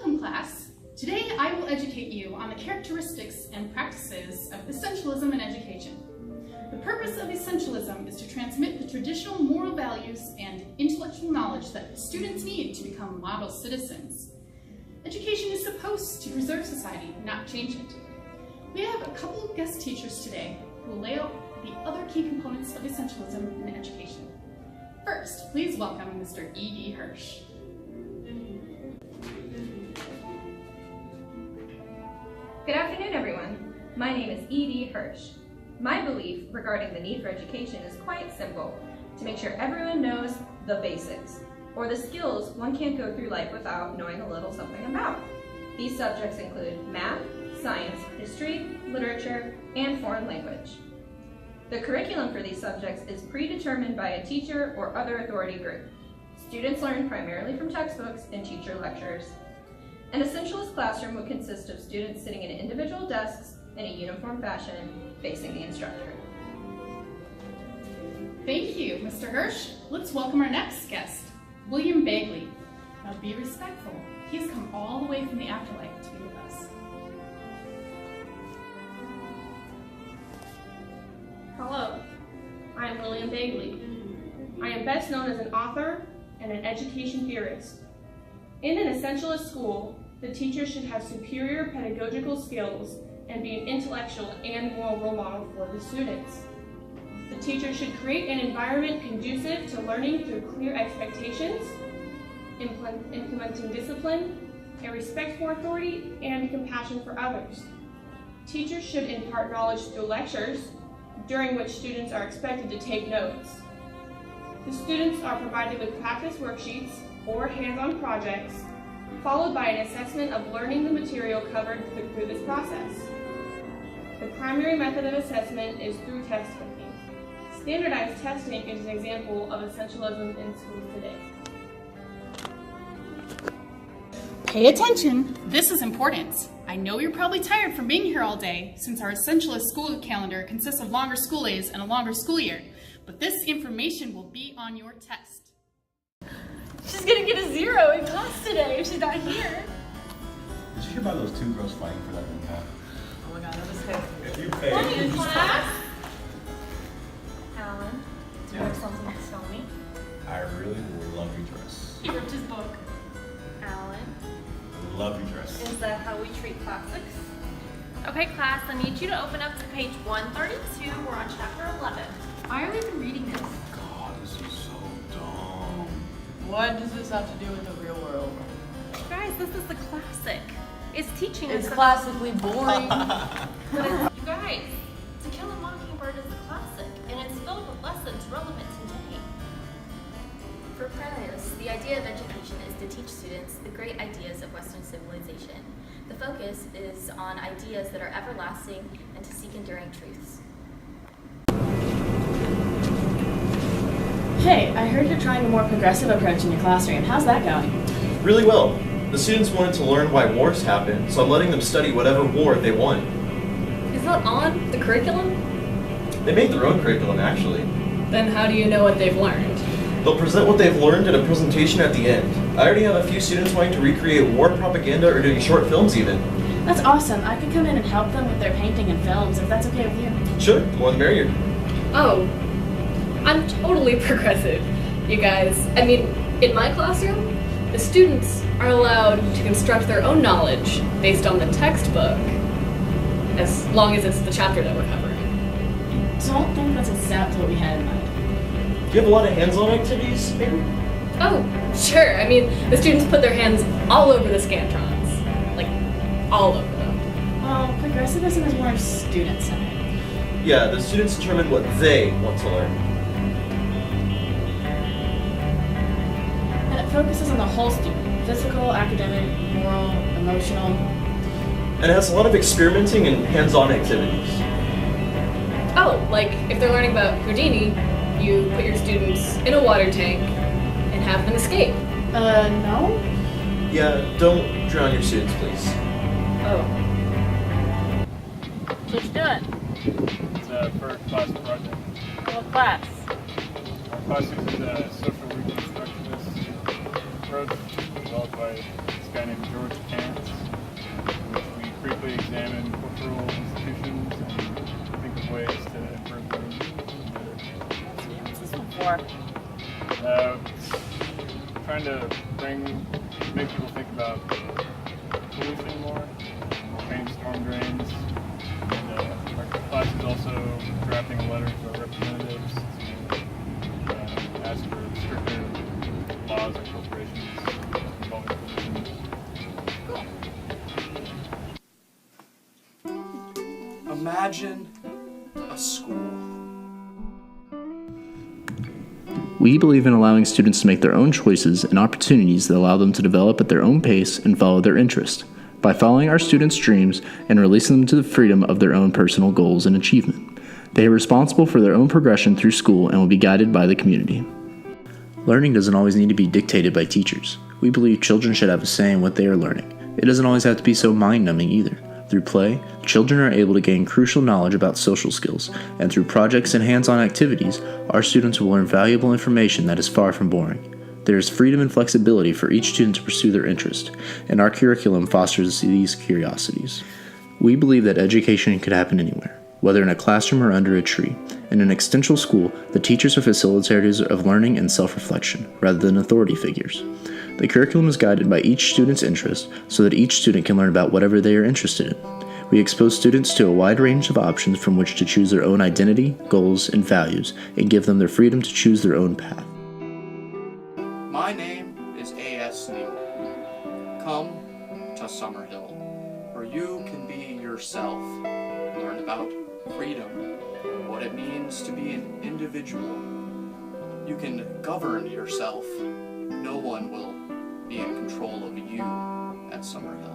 Welcome, class. Today I will educate you on the characteristics and practices of essentialism in education. The purpose of essentialism is to transmit the traditional moral values and intellectual knowledge that students need to become model citizens. Education is supposed to preserve society, not change it. We have a couple of guest teachers today who will lay out the other key components of essentialism in education. First, please welcome Mr. E.D. Hirsch. Good afternoon, everyone. My name is E.D. Hirsch. My belief regarding the need for education is quite simple: to make sure everyone knows the basics, or the skills one can't go through life without knowing a little something about. These subjects include math, science, history, literature, and foreign language. The curriculum for these subjects is predetermined by a teacher or other authority group. Students learn primarily from textbooks and teacher lectures. An essentialist classroom would consist of students sitting in individual desks in a uniform fashion facing the instructor. Thank you, Mr. Hirsch. Let's welcome our next guest, William Bagley. Now be respectful. He has come all the way from the afterlife to be with us. Hello, I am William Bagley. I am best known as an author and an education theorist. In an essentialist school, the teacher should have superior pedagogical skills and be an intellectual and moral role model for the students. The teacher should create an environment conducive to learning through clear expectations, implementing discipline, a respect for authority, and compassion for others. Teachers should impart knowledge through lectures, during which students are expected to take notes. The students are provided with practice worksheets or hands-on projects, followed by an assessment of learning the material covered through this process. The primary method of assessment is through test taking. Standardized testing is an example of essentialism in schools today. Pay attention, this is important. I know you're probably tired from being here all day, since our essentialist school calendar consists of longer school days and a longer school year, but this information will be on your test. She's gonna get a 0 in class today if she's not here. Did you hear about those two girls fighting for that room cap? Oh my god, that was good. If you pay. Morning, class! Alan, do you Yeah. have something to tell me? I really love your dress. He ripped his book. Alan, Love your dress. is that how we treat toxics? Okay, class, I need you to open up to page 132. We're on chapter 11. Why are we even reading this? God, this is so dumb. What does this have to do with the real world? Guys, this is the classic. It's teaching It's us. classically boring. You guys, To Kill a Mockingbird is a classic, and it's filled with lessons relevant today. For Prentice, the idea of education is to teach students the great ideas of Western civilization. The focus is on ideas that are everlasting and to seek enduring truths. Hey, I heard you're trying a more progressive approach in your classroom. How's that going? Really well. The students wanted to learn why wars happen, so I'm letting them study whatever war they want. Is that on the curriculum? They make their own curriculum, actually. Then how do you know what they've learned? They'll present what they've learned in a presentation at the end. I already have a few students wanting to recreate war propaganda or doing short films even. That's awesome. I could come in and help them with their painting and films if that's okay with you. Sure, the more the merrier. Oh, I'm totally progressive, you guys. I mean, in my classroom, the students are allowed to construct their own knowledge based on the textbook, as long as it's the chapter that we're covering. Don't think that's exactly what we had in mind. Do you have a lot of hands-on activities, maybe? Oh, sure. I mean, the students put their hands all over the Scantrons. Like, all over them. Well, progressivism is more student-centered. Yeah, the students determine what they want to learn. And it focuses on the whole student. Physical, academic, moral, emotional. And it has a lot of experimenting and hands-on activities. Oh, like, if they're learning about Houdini, you put your students in a water tank and have them escape. No? Yeah, don't drown your students, please. Oh. What you doing? It's for a class project. What class? Our class uses a social reconstructionist approach developed by this guy named George Kantz, in which we briefly examine cultural institutions and think of ways to improve them better. What's this one for? Trying to make people think about pollution more, paint storm drains, and our class is also drafting a letter to our representatives to ask for stricter laws and corporations involving pollution. Imagine a school. We believe in allowing students to make their own choices and opportunities that allow them to develop at their own pace and follow their interest, by following our students' dreams and releasing them to the freedom of their own personal goals and achievement. They are responsible for their own progression through school and will be guided by the community. Learning doesn't always need to be dictated by teachers. We believe children should have a say in what they are learning. It doesn't always have to be so mind-numbing either. Through play, children are able to gain crucial knowledge about social skills, and through projects and hands-on activities, our students will learn valuable information that is far from boring. There is freedom and flexibility for each student to pursue their interest, and our curriculum fosters these curiosities. We believe that education could happen anywhere, whether in a classroom or under a tree. In an extensional school, the teachers are facilitators of learning and self-reflection, rather than authority figures. The curriculum is guided by each student's interest so that each student can learn about whatever they are interested in. We expose students to a wide range of options from which to choose their own identity, goals, and values, and give them the freedom to choose their own path. My name is A.S. Neal. Come to Summerhill, where you can be yourself, learn about freedom, what it means to be an individual. You can govern yourself. No one will be in control of you at Summerhill.